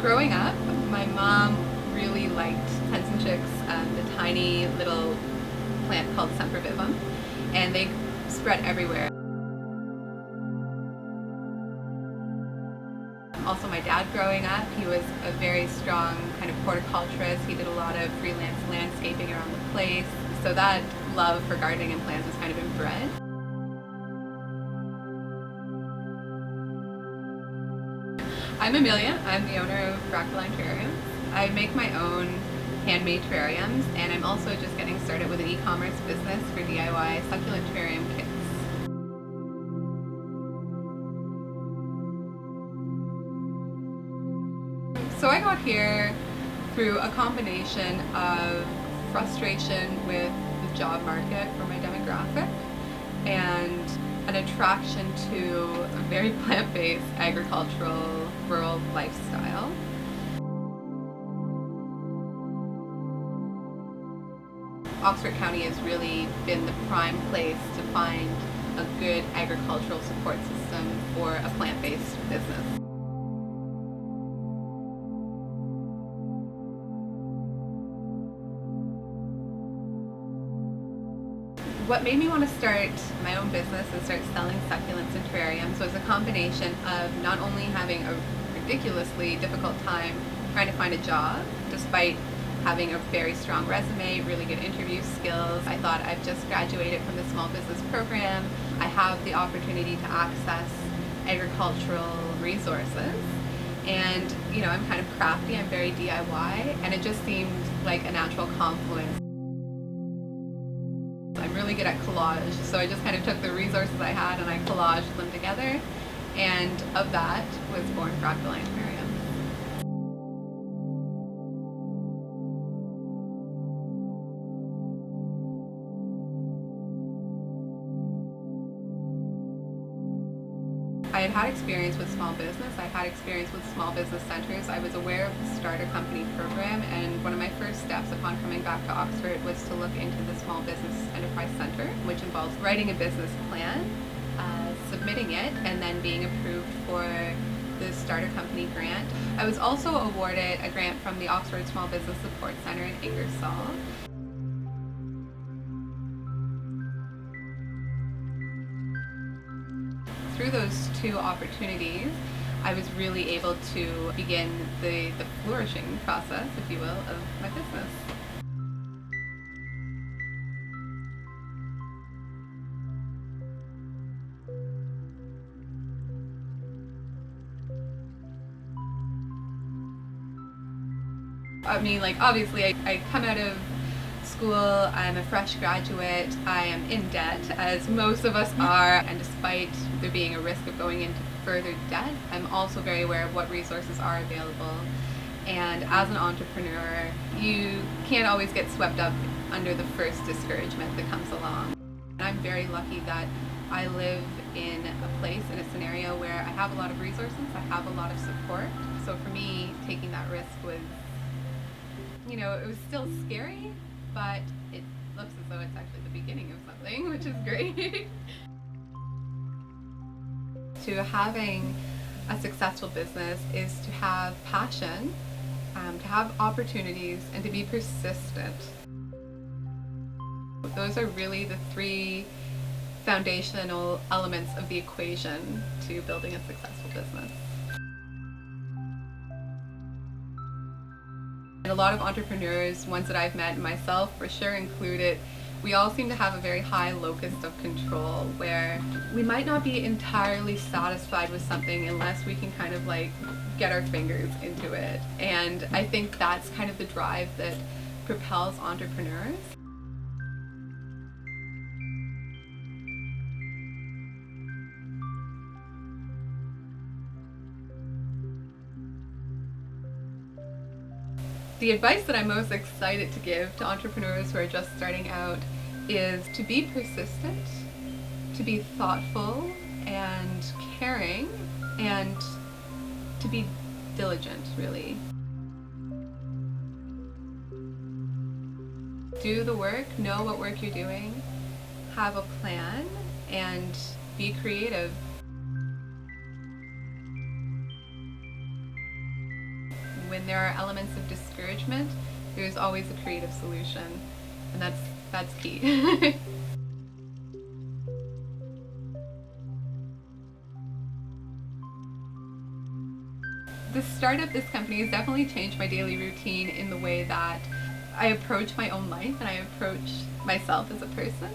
Growing up, my mom really liked hens and chicks, the tiny little plant called sempervivum, and they spread everywhere. Also, my dad growing up, he was a very strong kind of horticulturist. He did a lot of freelance landscaping around the place, so that love for gardening and plants was kind of inbred. I'm Amelia. I'm the owner of Fractaline Terrariums. I make my own handmade terrariums, and I'm also just getting started with an e-commerce business for DIY succulent terrarium kits. So I got here through a combination of frustration with the job market for my demographic and an attraction to a very plant-based agricultural rural lifestyle. Oxford County has really been the prime place to find a good agricultural support system for a plant-based business. What made me want to start my own business and start selling succulents and terrariums was a combination of not only having a ridiculously difficult time trying to find a job, despite having a very strong resume, really good interview skills. I thought, I've just graduated from the small business program. I have the opportunity to access agricultural resources. And I'm kind of crafty, I'm very DIY, and it just seemed like a natural confluence. I'm really good at collage, so I just kind of took the resources I had and I collaged them together, and of that was born Fractaline Terrariums. I had experience with small business. I had experience with small business centers. I was aware of the starter company program, and one of my first steps upon coming back to Oxford was to look into the Small Business Enterprise Center, which involves writing a business plan, submitting it, and then being approved for the starter company grant. I was also awarded a grant from the Oxford Small Business Support Center in Ingersoll. Through those two opportunities, I was really able to begin the flourishing process, if you will, of my business. I mean, obviously I come out of school, I'm a fresh graduate, I am in debt, as most of us are, and despite there being a risk of going into further debt, I'm also very aware of what resources are available. And as an entrepreneur, you can't always get swept up under the first discouragement that comes along. And I'm very lucky that I live in a place, in a scenario where I have a lot of resources, I have a lot of support. So for me, taking that risk was, it was still scary, but it looks as though it's actually the beginning of something, which is great. To having a successful business is to have passion, to have opportunities, and to be persistent. Those are really the three foundational elements of the equation to building a successful business. And a lot of entrepreneurs, ones that I've met, and myself for sure included, we all seem to have a very high locus of control where we might not be entirely satisfied with something unless we can kind of get our fingers into it. And I think that's kind of the drive that propels entrepreneurs. The advice that I'm most excited to give to entrepreneurs who are just starting out is to be persistent, to be thoughtful and caring, and to be diligent, really. Do the work, know what work you're doing, have a plan, and be creative. when there are elements of discouragement, there's always a creative solution, and that's key. The start of this company has definitely changed my daily routine in the way that I approach my own life and I approach myself as a person.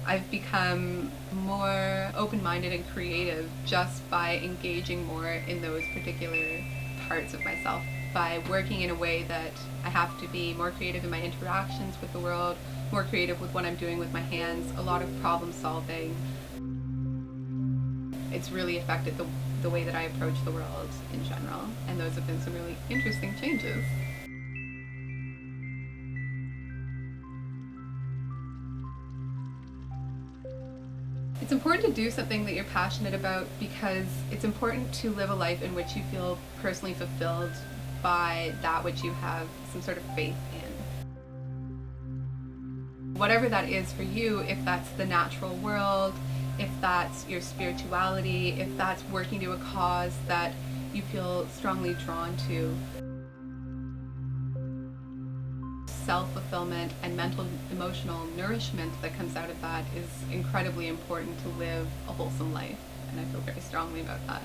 I've become more open-minded and creative just by engaging more in those particular parts of myself, by working in a way that I have to be more creative in my interactions with the world, more creative with what I'm doing with my hands, a lot of problem solving. It's really affected the way that I approach the world in general, and those have been some really interesting changes. It's important to do something that you're passionate about because it's important to live a life in which you feel personally fulfilled by that which you have some sort of faith in. Whatever that is for you, if that's the natural world, if that's your spirituality, if that's working to a cause that you feel strongly drawn to. Self-fulfillment and mental emotional nourishment that comes out of that is incredibly important to live a wholesome life, and I feel very strongly about that.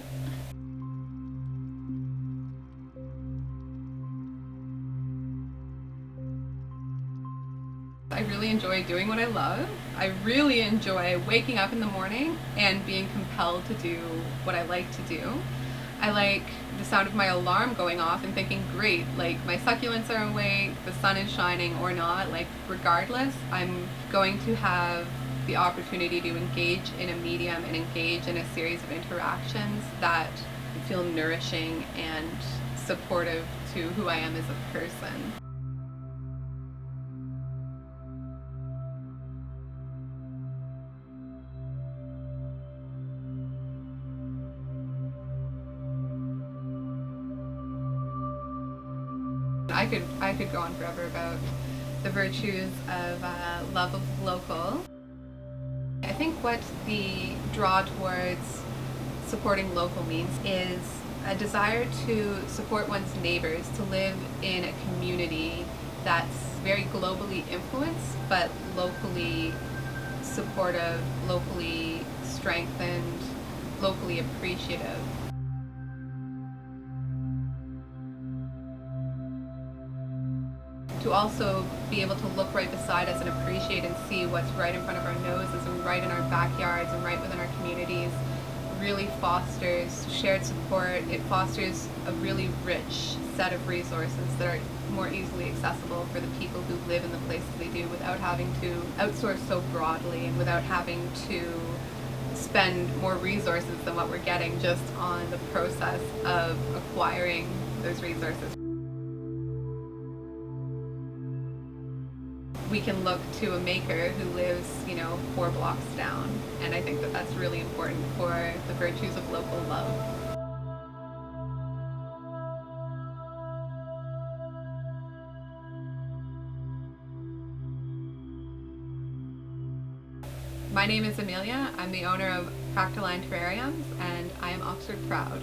I really enjoy doing what I love. I really enjoy waking up in the morning and being compelled to do what I like to do. I like the sound of my alarm going off and thinking, great, like my succulents are awake, the sun is shining or not, like regardless, I'm going to have the opportunity to engage in a medium and engage in a series of interactions that feel nourishing and supportive to who I am as a person. I could go on forever about the virtues of love of local. I think what the draw towards supporting local means is a desire to support one's neighbors, to live in a community that's very globally influenced, but locally supportive, locally strengthened, locally appreciative. To also be able to look right beside us and appreciate and see what's right in front of our noses and right in our backyards and right within our communities really fosters shared support. It fosters a really rich set of resources that are more easily accessible for the people who live in the places they do without having to outsource so broadly and without having to spend more resources than what we're getting just on the process of acquiring those resources. We can look to a maker who lives, 4 blocks down, and I think that that's really important for the virtues of local love. My name is Amelia. I'm the owner of Fractaline Terrariums, and I am Oxford proud.